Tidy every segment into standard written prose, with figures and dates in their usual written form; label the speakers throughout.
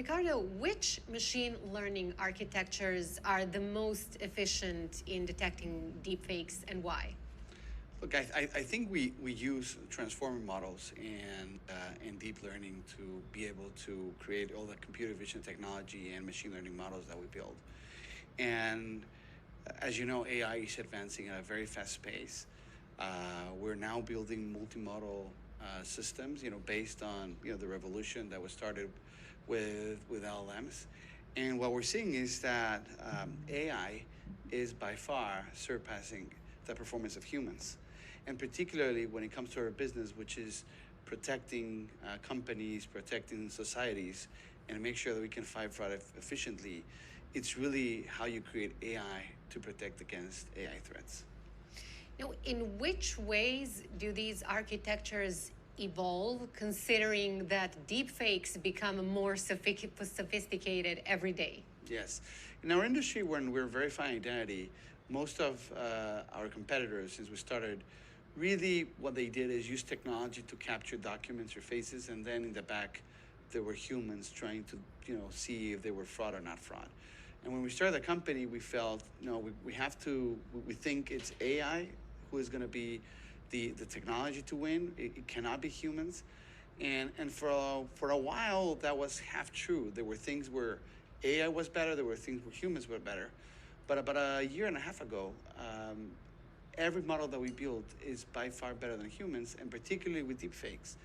Speaker 1: Ricardo, which machine learning architectures are the most efficient in detecting deepfakes and why?
Speaker 2: Look, I think we use transformer models and deep learning to be able to create all the computer vision technology and machine learning models that we build. And as you know, AI is advancing at a very fast pace. We're now building multimodal systems, based on the revolution that was started with LLMs. And what we're seeing is that AI is by far surpassing the performance of humans, and particularly when it comes to our business, which is protecting companies, protecting societies, and make sure that we can fight fraud efficiently. It's really how you create AI to protect against AI threats.
Speaker 1: Now, in which ways do these architectures evolve, considering that deepfakes become more sophisticated every day?
Speaker 2: Yes. In our industry, when we're verifying identity, most of our competitors, since we started, really what they did is use technology to capture documents or faces, and then in the back, there were humans trying to, see if they were fraud or not fraud. And when we started the company, we felt, no, we think it's AI who is going to be the technology to win. It cannot be humans. And for a while, that was half true. There were things where AI was better. There were things where humans were better. But about a year and a half ago, every model that we built is by far better than humans, and particularly with deepfakes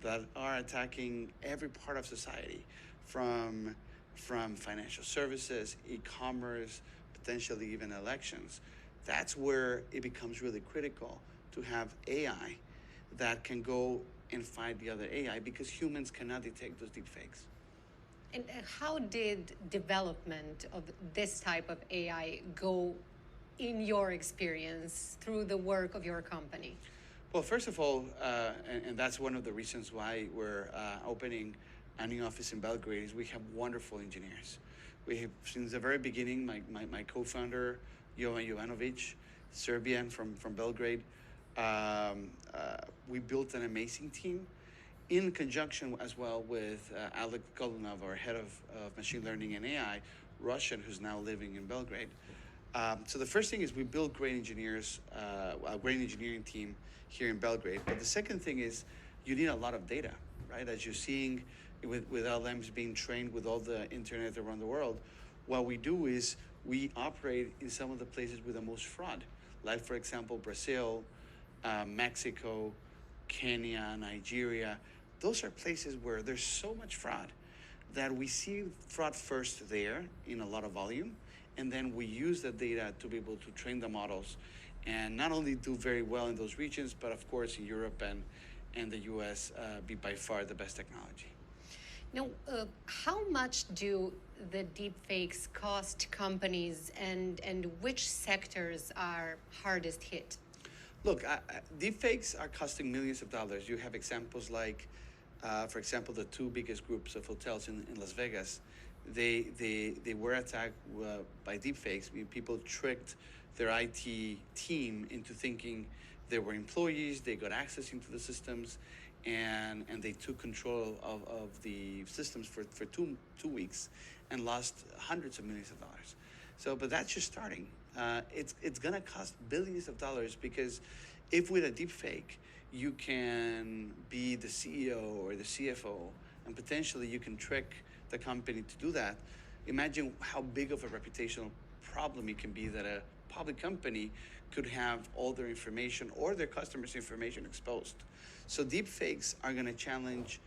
Speaker 2: that are attacking every part of society, from financial services, e-commerce, potentially even elections. That's where it becomes really critical to have AI that can go and fight the other AI, because humans cannot detect those deepfakes.
Speaker 1: And how did development of this type of AI go in your experience through the work of your company?
Speaker 2: Well, first of all, and that's one of the reasons why we're opening a new office in Belgrade, is we have wonderful engineers. We have, since the very beginning, my co-founder, Jovan Jovanovic, Serbian from Belgrade, we built an amazing team in conjunction as well with Alec Golunov, our head of machine learning and AI, Russian, who's now living in Belgrade. So the first thing is we build great engineers, a great engineering team here in Belgrade. But the second thing is you need a lot of data, right? As you're seeing with LLMs being trained with all the internet around the world, what we do is we operate in some of the places with the most fraud, like, for example, Brazil, Mexico, Kenya, Nigeria. Those are places where there's so much fraud that we see fraud first there in a lot of volume, and then we use the data to be able to train the models and not only do very well in those regions, but of course in Europe and the US, be by far the best technology.
Speaker 1: Now, how much do the deepfakes cost companies, and which sectors are hardest hit?
Speaker 2: Look, deepfakes are costing millions of dollars. You have examples like, for example, the two biggest groups of hotels in Las Vegas. They were attacked by deepfakes. People tricked their IT team into thinking they were employees. They got access into the systems, and they took control of the systems for 2 weeks and lost hundreds of millions of dollars. So, but that's just starting. It's gonna cost billions of dollars, because if with a deepfake you can be the CEO or the CFO, and potentially you can trick the company to do that, imagine how big of a reputational problem it can be that a public company could have all their information or their customers' information exposed. So deepfakes are going to challenge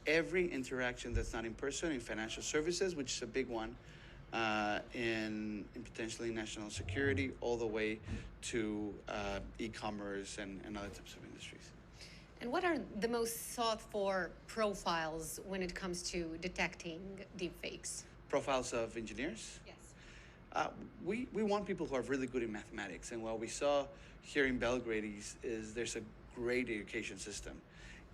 Speaker 2: every interaction that's not in person in financial services, which is a big one, in potentially national security, all the way to e-commerce and other types of industries.
Speaker 1: And what are the most sought for profiles when it comes to detecting deepfakes?
Speaker 2: Profiles of engineers?
Speaker 1: Yes.
Speaker 2: We want people who are really good in mathematics. And what we saw here in Belgrade is there's a great education system.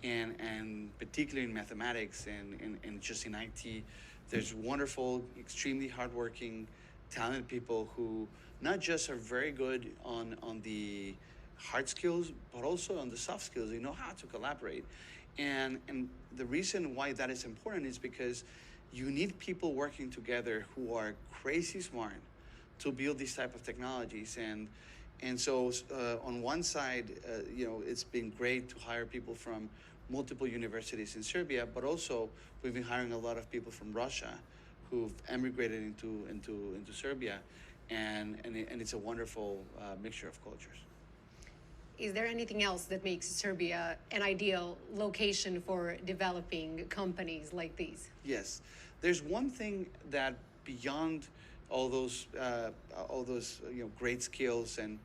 Speaker 2: And particularly in mathematics and just in IT, there's wonderful, extremely hardworking, talented people who not just are very good on the hard skills, but also on the soft skills. They know how to collaborate. And the reason why that is important is because You need people working together who are crazy smart to build these type of technologies. And so on one side, it's been great to hire people from multiple universities in Serbia, but also we've been hiring a lot of people from Russia who've emigrated into Serbia, and it's a wonderful mixture of cultures.
Speaker 1: Is there anything else that makes Serbia an ideal location for developing companies like these?
Speaker 2: Yes, there's one thing that beyond all those great skills and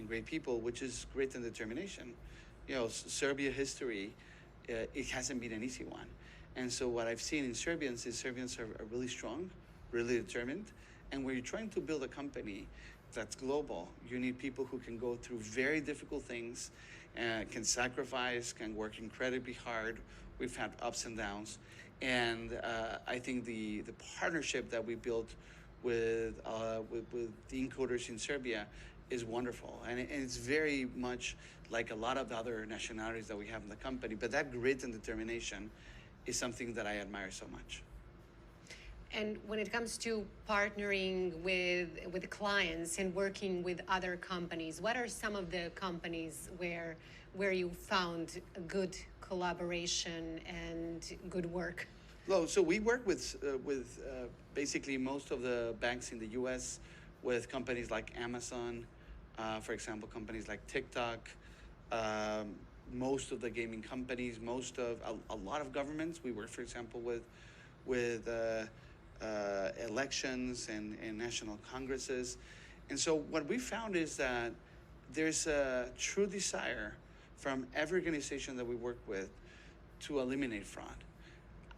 Speaker 2: great people, which is grit and determination. Serbia history, it hasn't been an easy one, and so what I've seen in Serbians is Serbians are really strong, really determined, and when you're trying to build a company that's global, you need people who can go through very difficult things, can sacrifice, can work incredibly hard. We've had ups and downs, and I think the partnership that we built with the encoders in Serbia is wonderful, and it's very much like a lot of other nationalities that we have in the company. But that grit and determination is something that I admire so much.
Speaker 1: And when it comes to partnering with clients and working with other companies, what are some of the companies where you found a good collaboration and good work?
Speaker 2: Well, so we work with basically most of the banks in the U.S., with companies like Amazon, for example, companies like TikTok, most of the gaming companies, a lot of governments. We work, for example, with elections and national congresses. And so what we found is that there's a true desire from every organization that we work with to eliminate fraud.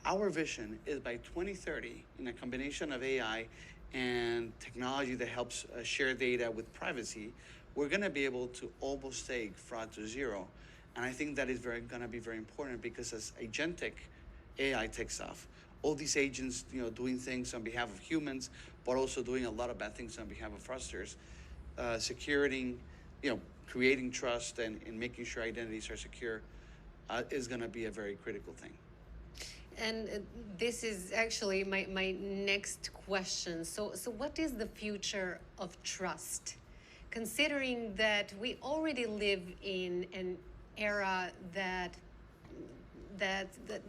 Speaker 2: Our vision is by 2030, in a combination of AI and technology that helps share data with privacy, we're going to be able to almost take fraud to zero. And I think that is going to be very important, because as agentic AI takes off, all these agents, doing things on behalf of humans, but also doing a lot of bad things on behalf of fraudsters, securing, creating trust and making sure identities are secure is going to be a very critical thing.
Speaker 1: And this is actually my next question. So what is the future of trust? Considering that we already live in an era that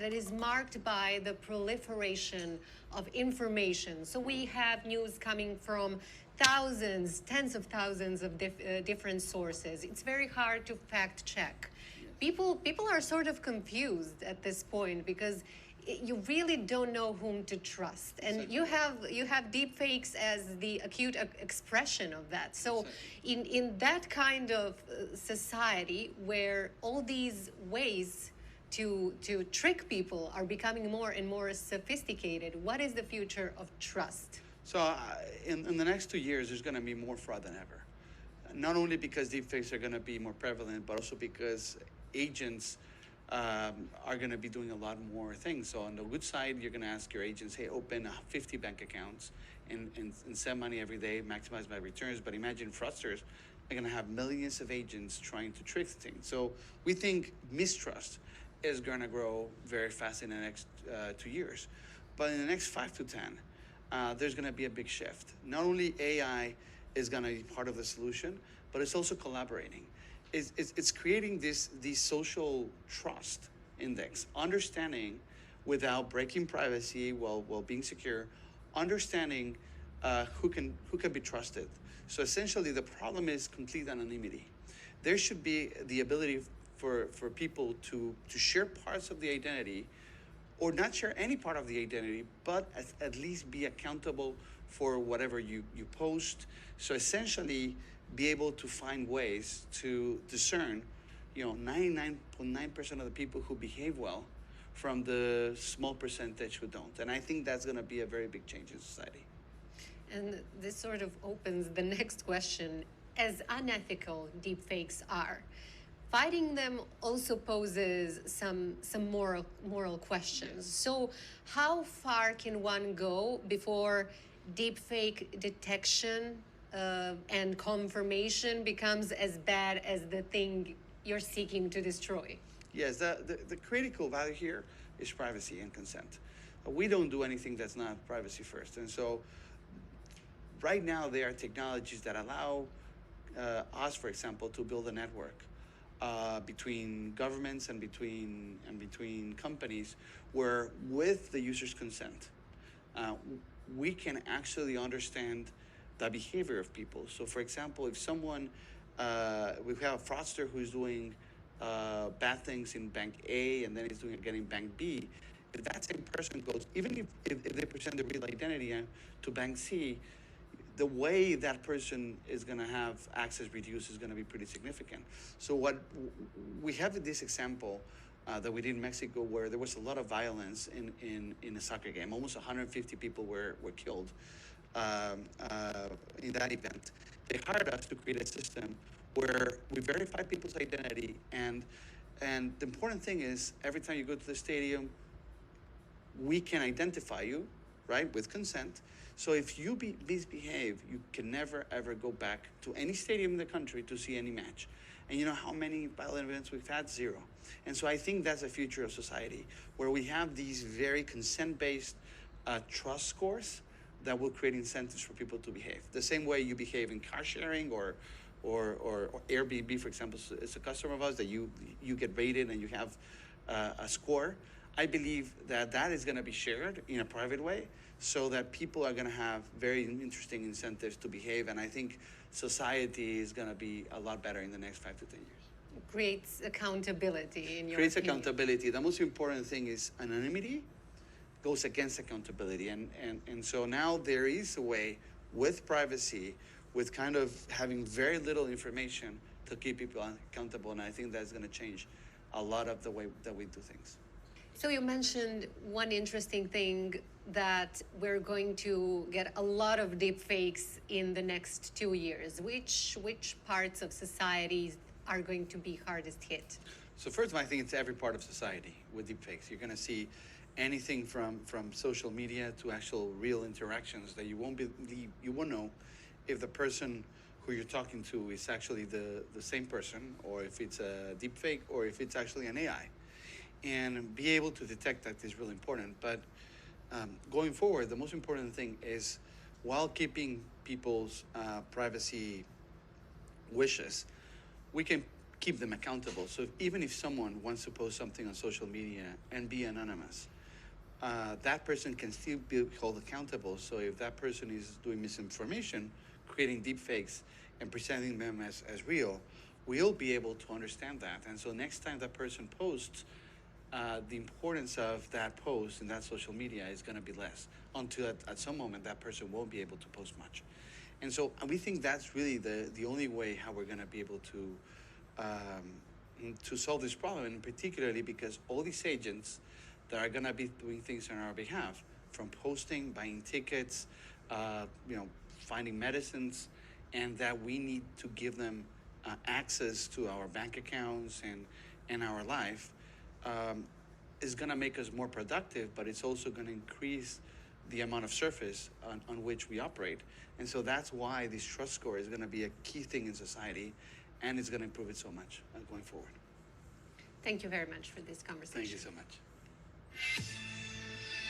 Speaker 1: is marked by the proliferation of information. So we have news coming from thousands, tens of thousands of different sources. It's very hard to fact check. People are sort of confused at this point, because you really don't know whom to trust, and
Speaker 2: exactly.
Speaker 1: you have deep fakes as the acute expression of that. So in that kind of society where all these ways to trick people are becoming more and more sophisticated, what is the future of trust?
Speaker 2: So in the next 2 years, there's going to be more fraud than ever. Not only because deepfakes are going to be more prevalent, but also because agents are going to be doing a lot more things. So on the good side, you're going to ask your agents, hey, open 50 bank accounts and send money every day, maximize my returns. But imagine fraudsters are going to have millions of agents trying to trick things. So we think mistrust is going to grow very fast in the next 2 years. But in the next 5 to 10, there's going to be a big shift. Not only AI is going to be part of the solution, but it's also collaborating. It's creating this social trust index, understanding without breaking privacy while being secure, understanding who can be trusted. So essentially, the problem is complete anonymity. There should be the ability for people to share parts of the identity, or not share any part of the identity, but at least be accountable for whatever you post. So essentially, be able to find ways to discern, 99.9% of the people who behave well from the small percentage who don't. And I think that's going to be a very big change in society.
Speaker 1: And this sort of opens the next question. As unethical deepfakes are, fighting them also poses some moral questions. So how far can one go before deepfake detection and confirmation becomes as bad as the thing you're seeking to destroy?
Speaker 2: Yes, the critical value here is privacy and consent. we don't do anything that's not privacy first. And so right now there are technologies that allow us, for example, to build a network between governments and between companies, where with the user's consent, uh, we can actually understand the behavior of people. So, for example, if someone, we have a fraudster who's doing bad things in bank A and then he's doing again in bank B, if that same person goes, even if they present the real identity to bank C, the way that person is going to have access reduced is going to be pretty significant. So what we have this example that we did in Mexico, where there was a lot of violence in a soccer game. Almost 150 people were killed in that event. They hired us to create a system where we verify people's identity, and the important thing is every time you go to the stadium, we can identify you, right, with consent. So if you misbehave, you can never ever go back to any stadium in the country to see any match. And you know how many violent events we've had? Zero. And so I think that's the future of society, where we have these very consent-based trust scores that will create incentives for people to behave. The same way you behave in car sharing or Airbnb, for example, is a customer of ours that you get rated and you have a score. I believe that that is going to be shared in a private way, so that people are going to have very interesting incentives to behave. And I think society is going to be a lot better in the next 5 to 10 years.
Speaker 1: Creates accountability in your
Speaker 2: Creates
Speaker 1: opinion.
Speaker 2: accountability. The most important thing is anonymity goes against accountability. And so now there is a way with privacy, with kind of having very little information to keep people accountable. And I think that's going to change a lot of the way that we do things.
Speaker 1: So you mentioned one interesting thing, that we're going to get a lot of deep fakes in the next 2 years. Which parts of society are going to be hardest hit?
Speaker 2: So first of all, I think it's every part of society with deepfakes. You're going to see anything from social media to actual real interactions that you won't believe, you won't know if the person who you're talking to is actually the same person, or if it's a deepfake, or if it's actually an AI. And be able to detect that is really important. But going forward, the most important thing is, while keeping people's privacy wishes, we can keep them accountable. So even if someone wants to post something on social media and be anonymous, that person can still be held accountable. So if that person is doing misinformation, creating deepfakes and presenting them as real, we'll be able to understand that. And so next time that person posts, the importance of that post in that social media is going to be less, until at some moment that person won't be able to post much. And so we think that's really the only way how we're going to be able to solve this problem, and particularly because all these agents that are going to be doing things on our behalf, from posting, buying tickets, finding medicines, and that we need to give them access to our bank accounts and our life, is going to make us more productive, but it's also going to increase the amount of surface on which we operate. And so that's why this trust score is going to be a key thing in society, and it's going to improve it so much going forward.
Speaker 1: Thank you very much for this conversation.
Speaker 2: Thank you so much.